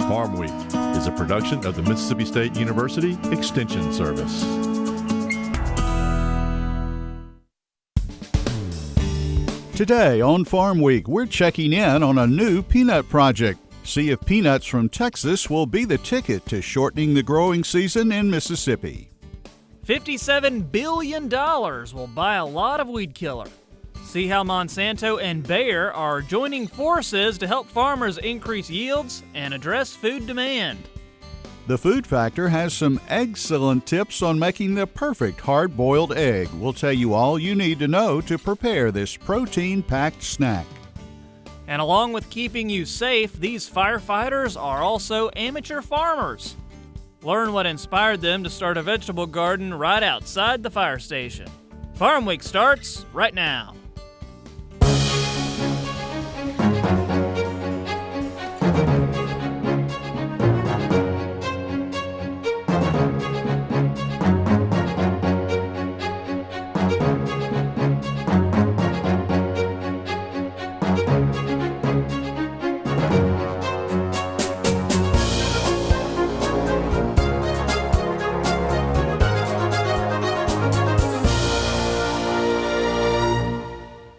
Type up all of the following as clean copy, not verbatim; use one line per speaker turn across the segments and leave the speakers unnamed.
Farmweek is a production of the Mississippi State University Extension Service. Today on Farmweek, we're checking in on a new peanut project. See if peanuts from Texas will be the ticket to shortening the growing season in Mississippi.
$57 billion will buy a lot of weed killer. See how Monsanto and Bayer are joining forces to help farmers increase yields and address food demand.
The Food Factor has some egg-cellent tips on making the perfect hard-boiled egg. We'll tell you all you need to know to prepare this protein-packed snack.
And along with keeping you safe, these firefighters are also amateur farmers. Learn what inspired them to start a vegetable garden right outside the fire station. Farm Week starts right now.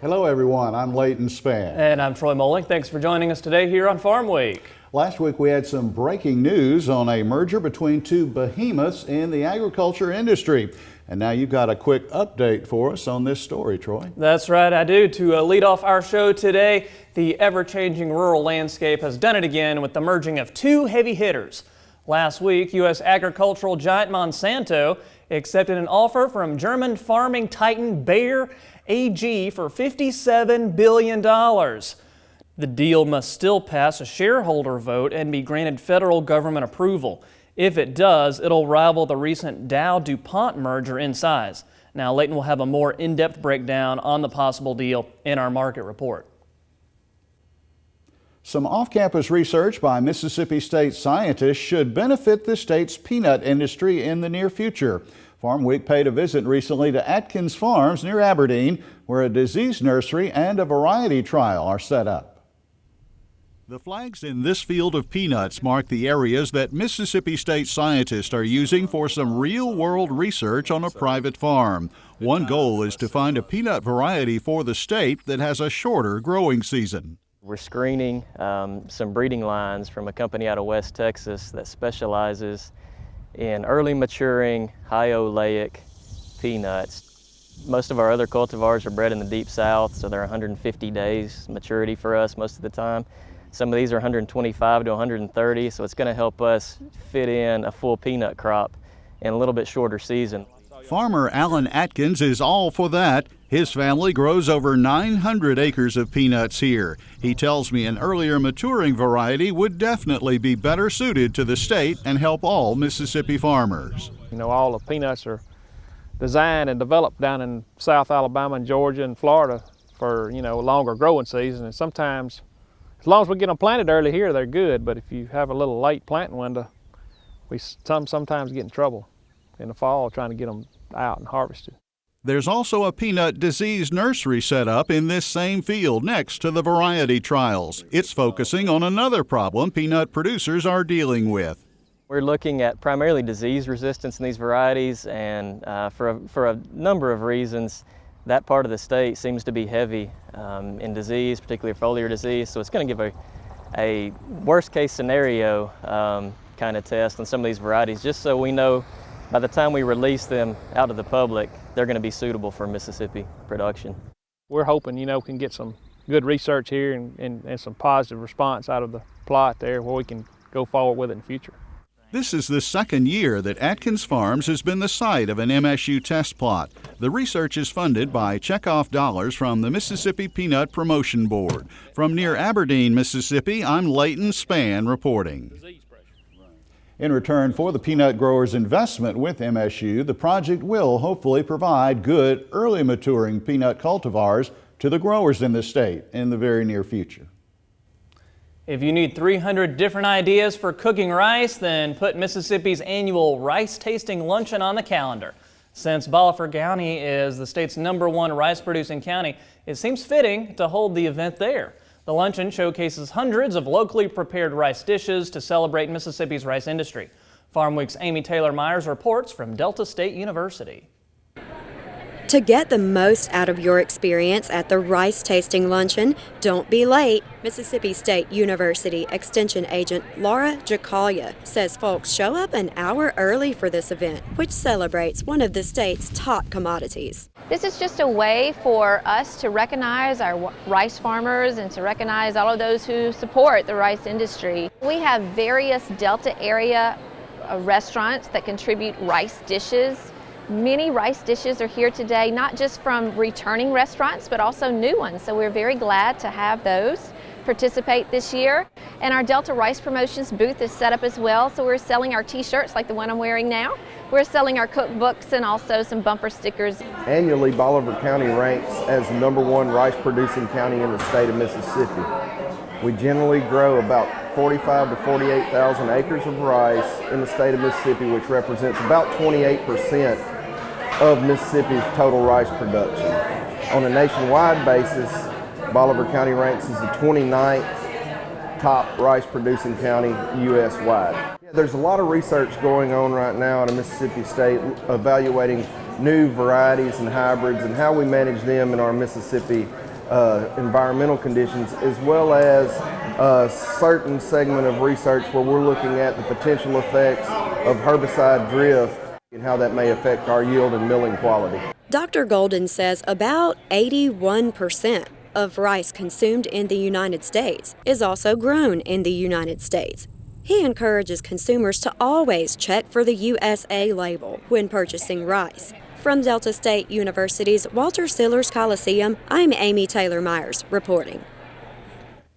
Hello everyone, I'm Leighton Spann.
And I'm Troy Moling. Thanks for joining us today here on Farm Week.
Last week we had some breaking news on a merger between two behemoths in the agriculture industry. And now you've got a quick update for us on this story, Troy.
That's right, I do. To lead off our show today, the ever-changing rural landscape has done it again with the merging of two heavy hitters. Last week, U.S. agricultural giant Monsanto accepted an offer from German farming titan Bayer AG for $57 billion. The deal must still pass a shareholder vote and be granted federal government approval. If it does, it'll rival the recent Dow-DuPont merger in size. Now, Leighton will have a more in-depth breakdown on the possible deal in our market report.
Some off-campus research by Mississippi State scientists should benefit the state's peanut industry in the near future. Farm Week paid a visit recently to Atkins Farms near Aberdeen, where a disease nursery and a variety trial are set up.
The flags in this field of peanuts mark the areas that Mississippi State scientists are using for some real-world research on a private farm. One goal is to find a peanut variety for the state that has a shorter growing season.
We're screening some breeding lines from a company out of West Texas that specializes in early maturing, high oleic peanuts. Most of our other cultivars are bred in the deep south, so they're 150 days maturity for us most of the time. Some of these are 125 to 130, so it's going to help us fit in a full peanut crop in a little bit shorter season.
Farmer Alan Atkins is all for that. His family grows over 900 acres of peanuts here. He tells me an earlier maturing variety would definitely be better suited to the state and help all Mississippi farmers.
You know, all the peanuts are designed and developed down in South Alabama and Georgia and Florida for, you know, a longer growing season. And sometimes, as long as we get them planted early here, they're good. But if you have a little late planting window, we sometimes get in trouble in the fall trying to get them out and harvested.
There's also a peanut disease nursery set up in this same field next to the variety trials. It's focusing on another problem peanut producers are dealing with.
We're looking at primarily disease resistance in these varieties, and for a number of reasons, that part of the state seems to be heavy in disease, particularly foliar disease, so it's going to give a worst case scenario kind of test on some of these varieties, just so we know by the time we release them out to the public, they're going to be suitable for Mississippi production.
We're hoping, you know, we can get some good research here and some positive response out of the plot there where we can go forward with it in the future.
This is the second year that Atkins Farms has been the site of an MSU test plot. The research is funded by checkoff dollars from the Mississippi Peanut Promotion Board. From near Aberdeen, Mississippi, I'm Leighton Spann reporting.
In return for the peanut growers' investment with MSU, the project will hopefully provide good early maturing peanut cultivars to the growers in the state in the very near future.
If you need 300 different ideas for cooking rice, then put Mississippi's annual rice tasting luncheon on the calendar. Since Bolivar County is the state's #1 rice producing county, it seems fitting to hold the event there. The luncheon showcases hundreds of locally prepared rice dishes to celebrate Mississippi's rice industry. Farmweek's Amy Taylor Myers reports from Delta State University.
To get the most out of your experience at the Rice Tasting Luncheon, don't be late. Mississippi State University Extension Agent Laura Jacalia says folks show up an hour early for this event, which celebrates one of the state's top commodities.
This is just a way for us to recognize our rice farmers and to recognize all of those who support the rice industry. We have various Delta area restaurants that contribute rice dishes. Many rice dishes are here today, not just from returning restaurants, but also new ones. So we're very glad to have those participate this year. And our Delta Rice Promotions booth is set up as well. So we're selling our t-shirts like the one I'm wearing now. We're selling our cookbooks and also some bumper stickers.
Annually, Bolivar County ranks as the #1 rice producing county in the state of Mississippi. We generally grow about 45 to 48,000 acres of rice in the state of Mississippi, which represents about 28% of Mississippi's total rice production. On a nationwide basis, Bolivar County ranks as the 29th top rice producing county U.S.-wide. There's a lot of research going on right now in Mississippi State evaluating new varieties and hybrids and how we manage them in our Mississippi environmental conditions, as well as a certain segment of research where we're looking at the potential effects of herbicide drift and how that may affect our yield and milling quality.
Dr. Golden says about 81% of rice consumed in the United States is also grown in the United States. He encourages consumers to always check for the USA label when purchasing rice. From Delta State University's Walter Sillers Coliseum, I'm Amy Taylor Myers reporting.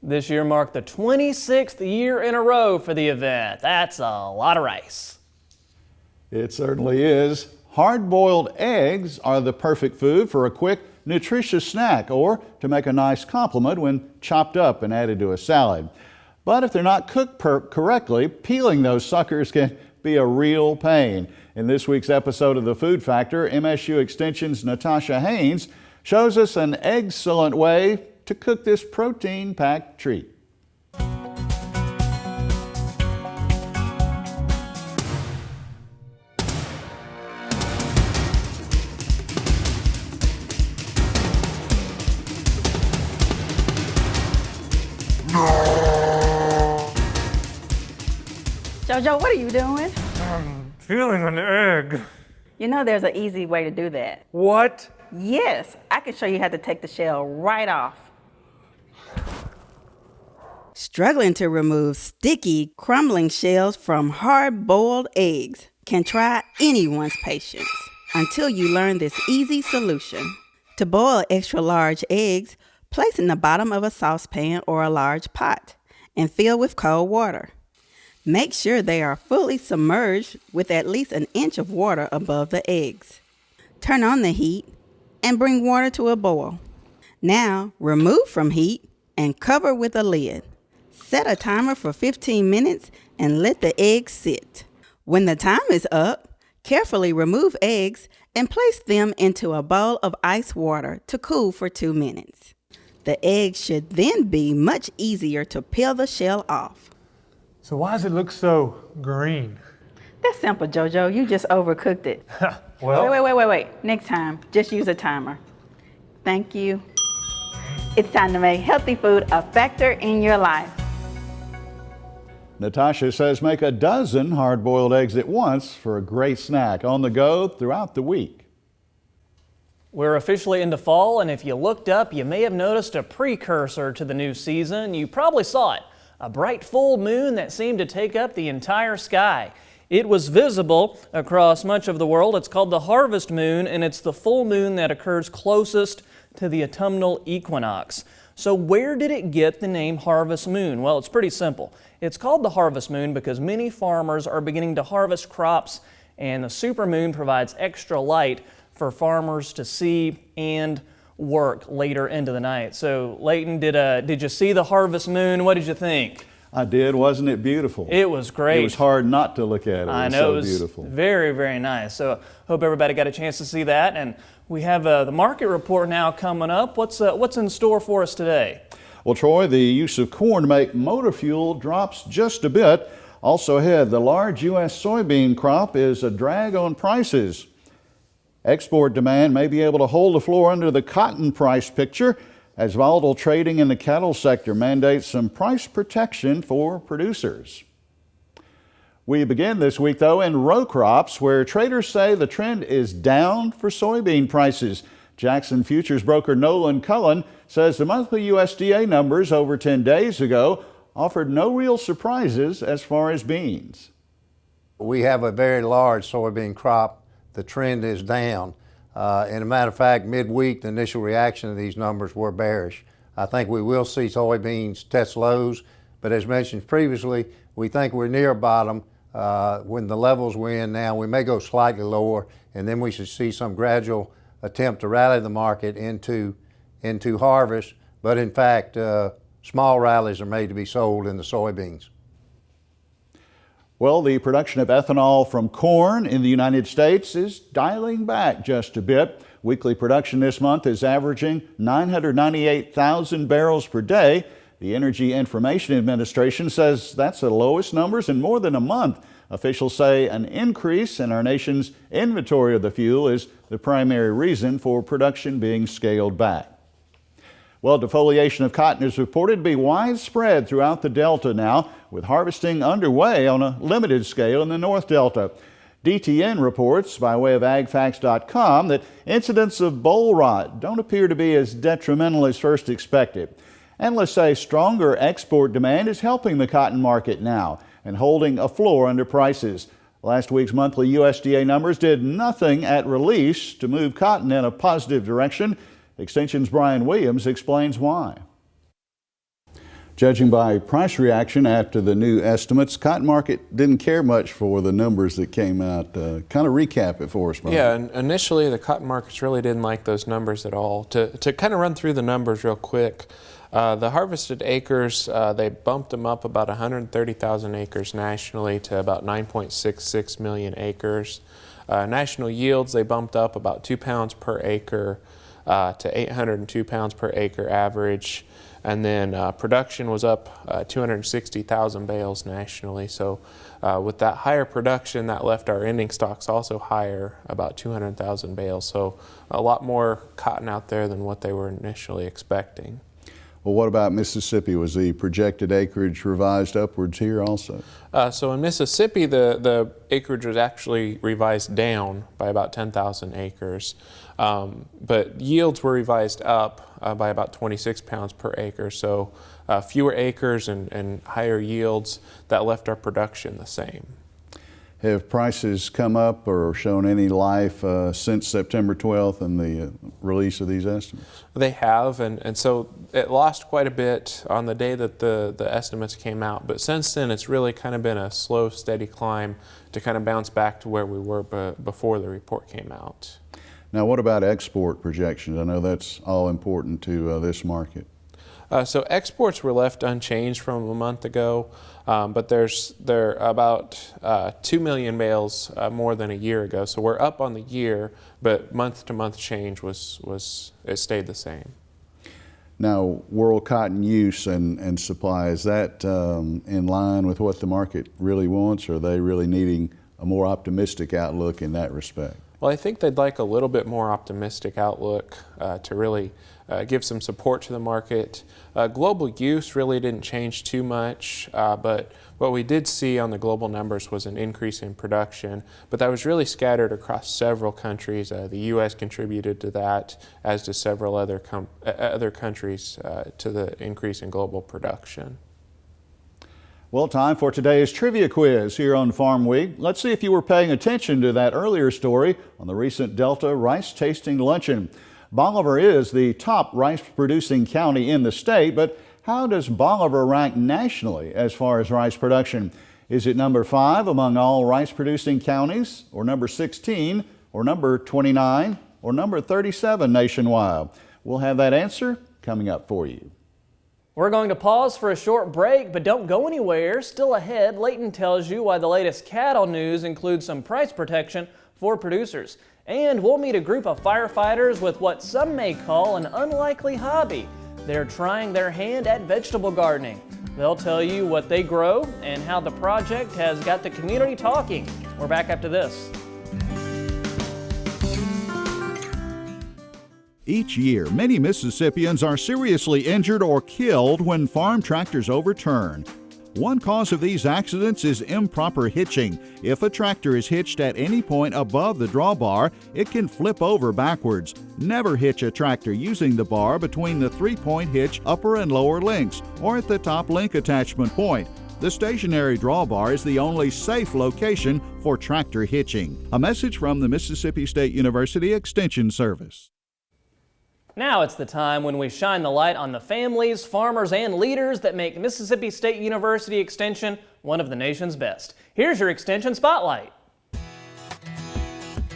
This year marked the 26th year in a row for the event. That's a lot of rice.
It certainly is. Hard-boiled eggs are the perfect food for a quick, nutritious snack or to make a nice complement when chopped up and added to a salad. But if they're not cooked correctly, peeling those suckers can be a real pain. In this week's episode of The Food Factor, MSU Extension's Natasha Haynes shows us an egg-cellent way to cook this protein-packed treat.
Jojo, what are you doing?
I'm peeling an egg.
You know there's an easy way to do that.
What?
Yes, I can show you how to take the shell right off. Struggling to remove sticky, crumbling shells from hard-boiled eggs can try anyone's patience until you learn this easy solution. To boil extra-large eggs, place in the bottom of a saucepan or a large pot and fill with cold water. Make sure they are fully submerged with at least an inch of water above the eggs. Turn on the heat and bring water to a boil. Now, remove from heat and cover with a lid. Set a timer for 15 minutes and let the eggs sit. When the time is up, carefully remove eggs and place them into a bowl of ice water to cool for 2 minutes. The eggs should then be much easier to peel the shell off.
So why does it look so green?
That's simple, Jojo. You just overcooked it.
Well,
Wait. Next time, just use a timer. Thank you. It's time to make healthy food a factor in your life.
Natasha says make a dozen hard-boiled eggs at once for a great snack on the go throughout the week.
We're officially into fall, and if you looked up, you may have noticed a precursor to the new season. You probably saw it, a bright full moon that seemed to take up the entire sky. It was visible across much of the world. It's called the harvest moon, and it's the full moon that occurs closest to the autumnal equinox. So where did it get the name harvest moon? Well, it's pretty simple. It's called the harvest moon because many farmers are beginning to harvest crops, and the supermoon provides extra light for farmers to see and work later into the night. So Leighton, did you see the harvest moon? What did you think?
I did. Wasn't it beautiful?
It was great.
It was hard not to look at it.
I
It was
know,
so
it was
beautiful.
very, very nice. So hope everybody got a chance to see that. And we have the market report now coming up. What's in store for us today?
Well, Troy, the use of corn to make motor fuel drops just a bit. Also ahead, the large U.S. soybean crop is a drag on prices. Export demand may be able to hold the floor under the cotton price picture as volatile trading in the cattle sector mandates some price protection for producers. We begin this week, though, in row crops, where traders say the trend is down for soybean prices. Jackson futures broker Nolan Cullen says the monthly USDA numbers over 10 days ago offered no real surprises as far as beans.
We have a very large soybean crop. The trend is down. And a matter of fact, midweek, the initial reaction to these numbers were bearish. I think we will see soybeans test lows, but as mentioned previously, we think we're near bottom. When the levels we're in now, we may go slightly lower, and then we should see some gradual attempt to rally the market into harvest. But in fact, small rallies are made to be sold in the soybeans.
Well, the production of ethanol from corn in the United States is dialing back just a bit. Weekly production this month is averaging 998,000 barrels per day. The Energy Information Administration says that's the lowest numbers in more than a month. Officials say an increase in our nation's inventory of the fuel is the primary reason for production being scaled back. Well, defoliation of cotton is reported to be widespread throughout the Delta now, with harvesting underway on a limited scale in the North Delta. DTN reports, by way of agfacts.com, that incidents of boll rot don't appear to be as detrimental as first expected. Analysts say stronger export demand is helping the cotton market now and holding a floor under prices. Last week's monthly USDA numbers did nothing at release to move cotton in a positive direction. Extension's Brian Williams explains why. Judging by price reaction after the new estimates, cotton market didn't care much for the numbers that came out. Kind of recap it for us, Brian.
Yeah, and initially the cotton markets really didn't like those numbers at all. To kind of run through the numbers real quick, the harvested acres, they bumped them up about 130,000 acres nationally to about 9.66 million acres. National yields, they bumped up about 2 pounds per acre to 802 pounds per acre average. And then production was up 260,000 bales nationally. So with that higher production, that left our ending stocks also higher, about 200,000 bales. So a lot more cotton out there than what they were initially expecting.
Well, what about Mississippi? Was the projected acreage revised upwards here also?
So in Mississippi, the acreage was actually revised down by about 10,000 acres. But yields were revised up by about 26 pounds per acre. So fewer acres and higher yields, that left our production the same.
Have prices come up or shown any life since September 12th and the release of these estimates?
They have, and so it lost quite a bit on the day that the estimates came out, but since then it's really kind of been a slow, steady climb to kind of bounce back to where we were before the report came out.
Now, what about export projections? I know that's all important to this market.
So exports were left unchanged from a month ago, but they're about 2 million bales more than a year ago. So we're up on the year, but month-to-month change it stayed the same.
Now, world cotton use and supply, is that in line with what the market really wants, or are they really needing a more optimistic outlook in that respect?
Well, I think they'd like a little bit more optimistic outlook to really give some support to the market. Global use really didn't change too much, but what we did see on the global numbers was an increase in production, but that was really scattered across several countries. The U.S. contributed to that, as did several other countries to the increase in global production.
Well, time for today's trivia quiz here on Farm Week. Let's see if you were paying attention to that earlier story on the recent Delta Rice Tasting Luncheon. Bolivar is the top rice-producing county in the state, but how does Bolivar rank nationally as far as rice production? Is it number 5 among all rice-producing counties, or number 16, or number 29, or number 37 nationwide? We'll have that answer coming up for you.
We're going to pause for a short break, but don't go anywhere. Still ahead, Leighton tells you why the latest cattle news includes some price protection for producers. And we'll meet a group of firefighters with what some may call an unlikely hobby. They're trying their hand at vegetable gardening. They'll tell you what they grow and how the project has got the community talking. We're back after this.
Each year, many Mississippians are seriously injured or killed when farm tractors overturn. One cause of these accidents is improper hitching. If a tractor is hitched at any point above the drawbar, it can flip over backwards. Never hitch a tractor using the bar between the 3-point hitch upper and lower links or at the top link attachment point. The stationary drawbar is the only safe location for tractor hitching. A message from the Mississippi State University Extension Service.
Now it's the time when we shine the light on the families, farmers, and leaders that make Mississippi State University Extension one of the nation's best. Here's your Extension Spotlight.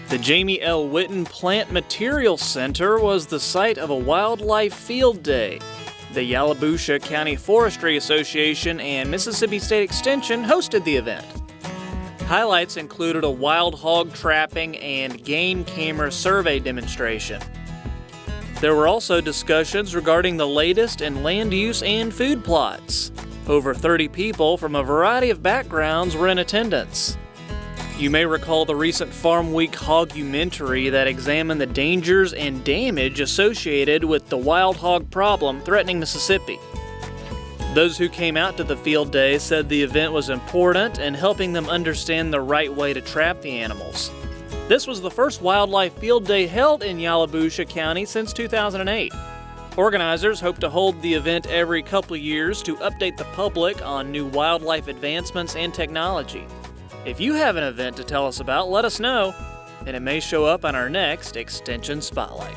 The Jamie L. Whitten Plant Materials Center was the site of a wildlife field day. The Yalobusha County Forestry Association and Mississippi State Extension hosted the event. Highlights included a wild hog trapping and game camera survey demonstration. There were also discussions regarding the latest in land use and food plots. Over 30 people from a variety of backgrounds were in attendance. You may recall the recent Farmweek Hogumentary that examined the dangers and damage associated with the wild hog problem threatening Mississippi. Those who came out to the field day said the event was important in helping them understand the right way to trap the animals. This was the first wildlife field day held in Yalobusha County since 2008. Organizers hope to hold the event every couple of years to update the public on new wildlife advancements and technology. If you have an event to tell us about, let us know, and it may show up on our next Extension Spotlight.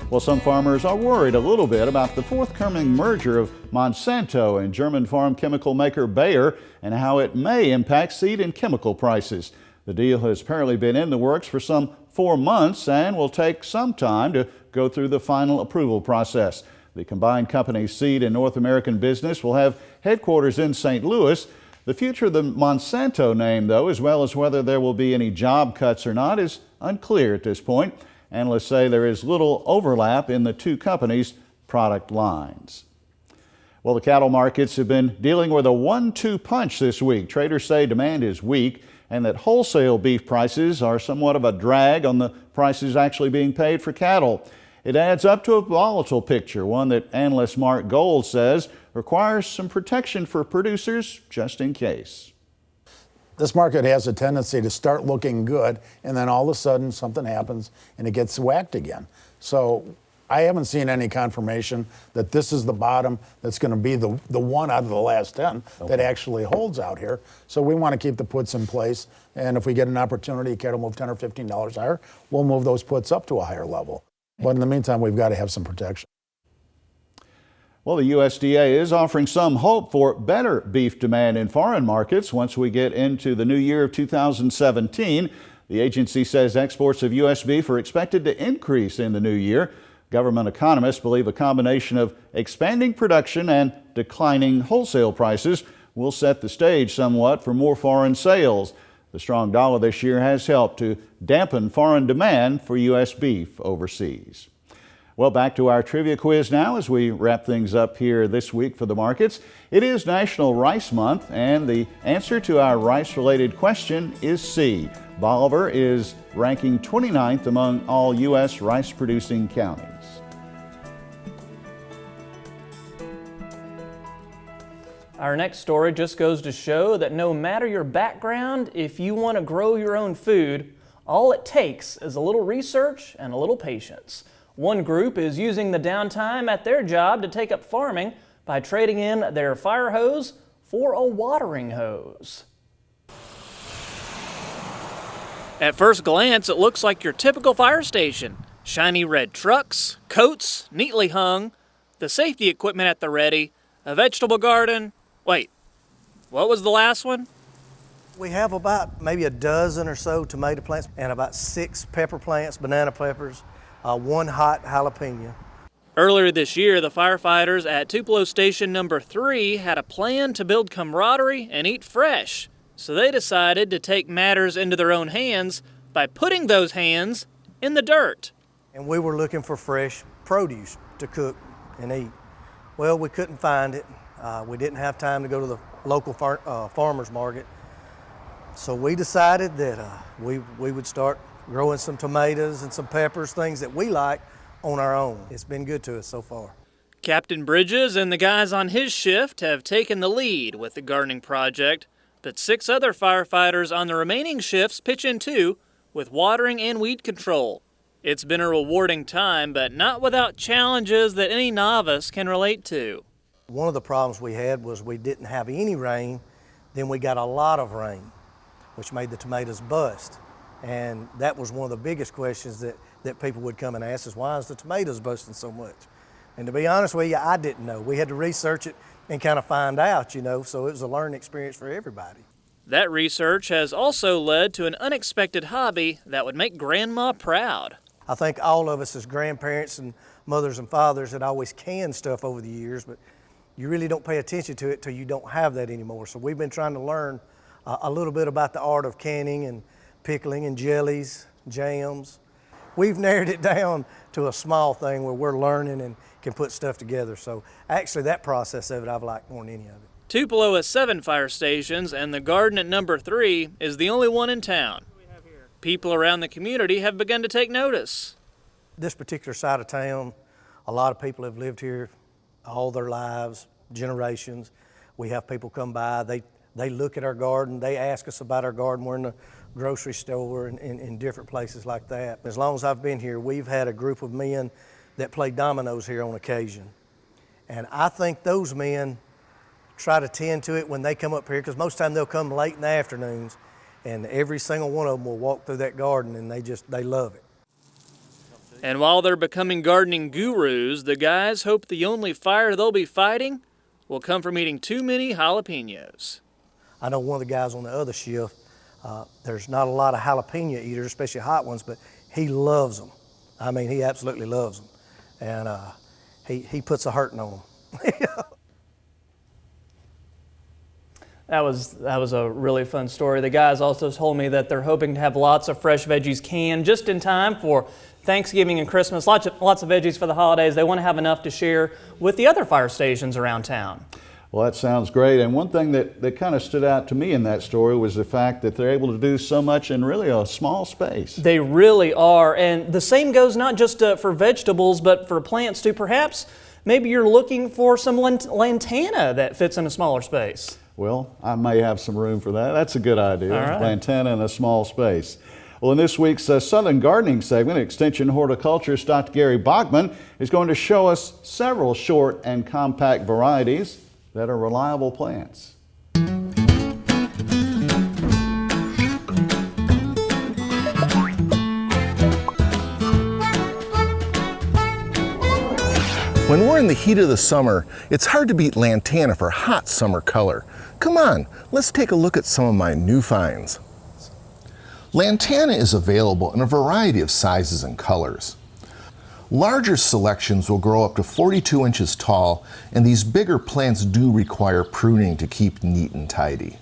Well, some farmers are worried a little bit about the forthcoming merger of Monsanto and German farm chemical maker Bayer and how it may impact seed and chemical prices. The deal has apparently been in the works for some 4 months and will take some time to go through the final approval process. The combined company's seed and North American business will have headquarters in St. Louis. The future of the Monsanto name, though, as well as whether there will be any job cuts or not, is unclear at this point. Analysts say there is little overlap in the two companies' product lines. Well, the cattle markets have been dealing with a 1-2 punch this week. Traders say demand is weak and that wholesale beef prices are somewhat of a drag on the prices actually being paid for cattle. It adds up to a volatile picture, one that analyst Mark Gold says requires some protection for producers just in case.
This market has a tendency to start looking good, and then all of a sudden something happens and it gets whacked again. So I haven't seen any confirmation that this is the bottom that's going to be the one out of the last 10 that actually holds out here. So we want to keep the puts in place, and if we get an opportunity, cattle move $10 or $15 higher, we'll move those puts up to a higher level. But in the meantime, we've got to have some protection.
Well, the USDA is offering some hope for better beef demand in foreign markets once we get into the new year of 2017. The agency says exports of U.S. beef are expected to increase in the new year. Government economists believe a combination of expanding production and declining wholesale prices will set the stage somewhat for more foreign sales. The strong dollar this year has helped to dampen foreign demand for U.S. beef overseas. Well, back to our trivia quiz now as we wrap things up here this week for the markets. It is National Rice Month, and the answer to our rice-related question is C. Bolivar is ranking 29th among all U.S. rice-producing counties.
Our next story just goes to show that no matter your background, if you want to grow your own food, all it takes is a little research and a little patience. One group is using the downtime at their job to take up farming by trading in their fire hose for a watering hose.
At first glance, it looks like your typical fire station. Shiny red trucks, coats neatly hung, the safety equipment at the ready, a vegetable garden. Wait, what was the last one?
We have about maybe a dozen or so tomato plants and about 6 pepper plants, banana peppers, 1 hot jalapeno.
Earlier this year, the firefighters at Tupelo Station number 3 had a plan to build camaraderie and eat fresh. So they decided to take matters into their own hands by putting those hands in the dirt.
And we were looking for fresh produce to cook and eat. Well, we couldn't find it. We didn't have time to go to the local farmer's market. So we decided that we would start growing some tomatoes and some peppers, things that we like, on our own. It's been good to us so far.
Captain Bridges and the guys on his shift have taken the lead with the gardening project, but 6 other firefighters on the remaining shifts pitch in too with watering and weed control. It's been a rewarding time, but not without challenges that any novice can relate to.
One of the problems we had was we didn't have any rain, then we got a lot of rain, which made the tomatoes bust. And that was one of the biggest questions that people would come and ask us, why is the tomatoes busting so much? And to be honest with you, I didn't know. We had to research it and kind of find out, so it was a learning experience for everybody.
That research has also led to an unexpected hobby that would make Grandma proud.
I think all of us as grandparents and mothers and fathers had always canned stuff over the years, but you really don't pay attention to it till you don't have that anymore. So we've been trying to learn a little bit about the art of canning and pickling and jellies, jams. We've narrowed it down to a small thing where we're learning and can put stuff together. So actually that process of it I've liked more than any of it. Tupelo has 7 fire stations, and the garden at number 3 is the only one in town. People around the community have begun to take notice. This particular side of town, a lot of people have lived here all their lives, generations. We have people come by, they look at our garden, they ask us about our garden. We're in the grocery store and in different places like that. As long as I've been here, we've had a group of men that play dominoes here on occasion. And I think those men try to tend to it when they come up here, because most of the time they'll come late in the afternoons, and every single one of them will walk through that garden and they love it. And while they're becoming gardening gurus, the guys hope the only fire they'll be fighting will come from eating too many jalapenos. I know one of the guys on the other shift, there's not a lot of jalapeno eaters, especially hot ones, but he loves them. I mean, he absolutely loves them. And he puts a hurting on them. That was a really fun story. The guys also told me that they're hoping to have lots of fresh veggies canned just in time for Thanksgiving and Christmas. Lots of veggies for the holidays. They want to have enough to share with the other fire stations around town.
Well, that sounds great. And one thing that kind of stood out to me in that story was the fact that they're able to do so much in really a small space.
They really are. And the same goes not just for vegetables, but for plants too. Perhaps maybe you're looking for some lantana that fits in a smaller space.
Well, I may have some room for that. That's a good idea.
All right.
Lantana in a small space. Well, in this week's Southern Gardening segment, Extension Horticulturist Dr. Gary Bachman is going to show us several short and compact varieties that are reliable plants.
When we're in the heat of the summer, it's hard to beat lantana for hot summer color. Come on, let's take a look at some of my new finds. Lantana is available in a variety of sizes and colors. Larger selections will grow up to 42 inches tall, and these bigger plants do require pruning to keep neat and tidy.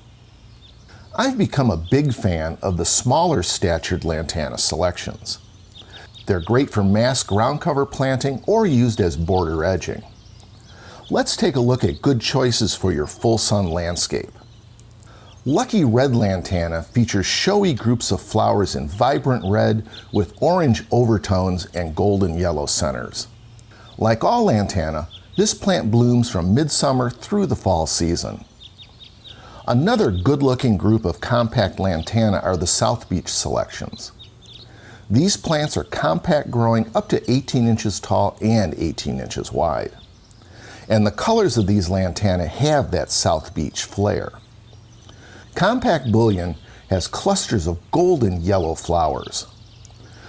I've become a big fan of the smaller statured lantana selections. They're great for mass ground cover planting or used as border edging. Let's take a look at good choices for your full sun landscape. Lucky Red Lantana features showy groups of flowers in vibrant red with orange overtones and golden yellow centers. Like all lantana, this plant blooms from midsummer through the fall season. Another good-looking group of compact lantana are the South Beach selections. These plants are compact, growing up to 18 inches tall and 18 inches wide. And the colors of these lantana have that South Beach flair. Compact Bullion has clusters of golden yellow flowers.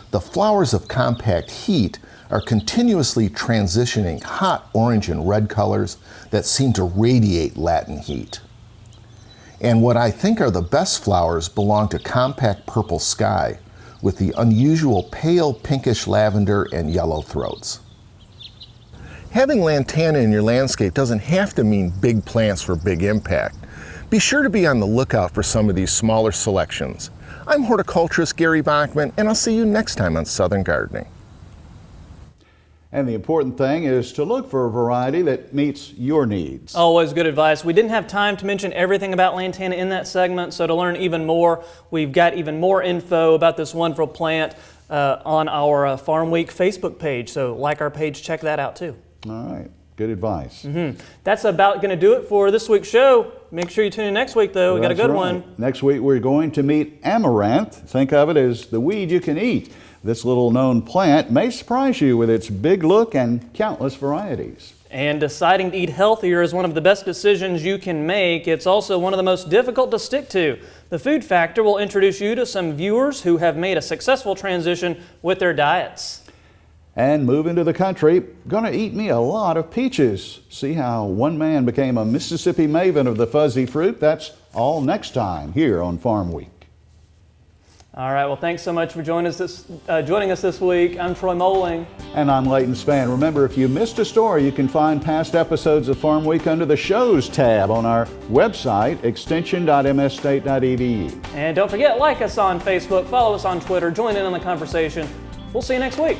The flowers of Compact Heat are continuously transitioning hot orange and red colors that seem to radiate Latin heat. And what I think are the best flowers belong to Compact Purple Sky, with the unusual pale pinkish lavender and yellow throats. Having lantana in your landscape doesn't have to mean big plants for big impact. Be sure to be on the lookout for some of these smaller selections. I'm horticulturist Gary Bachman, and I'll see you next time on Southern Gardening.
And the important thing is to look for a variety that meets your needs.
Always good advice. We didn't have time to mention everything about lantana in that segment, so to learn even more, we've got even more info about this wonderful plant on our Farm Week Facebook page. So like our page, check that out too.
All right, good advice.
That's about going to do it for this week's show. Make sure you tune in next week though. We got a good one.
Next week we're going to meet amaranth. Think of it as the weed you can eat. This little known plant may surprise you with its big look and countless varieties.
And deciding to eat healthier is one of the best decisions you can make. It's also one of the most difficult to stick to. The Food Factor will introduce you to some viewers who have made a successful transition with their diets.
And moving to the country, gonna eat me a lot of peaches. See how one man became a Mississippi maven of the fuzzy fruit? That's all next time here on Farm Week.
All right, well, thanks so much for joining us this week. I'm Troy Moling.
And I'm Leighton Spann. Remember, if you missed a story, you can find past episodes of Farm Week under the Shows tab on our website, extension.msstate.edu.
And don't forget, like us on Facebook, follow us on Twitter, join in on the conversation. We'll see you next week.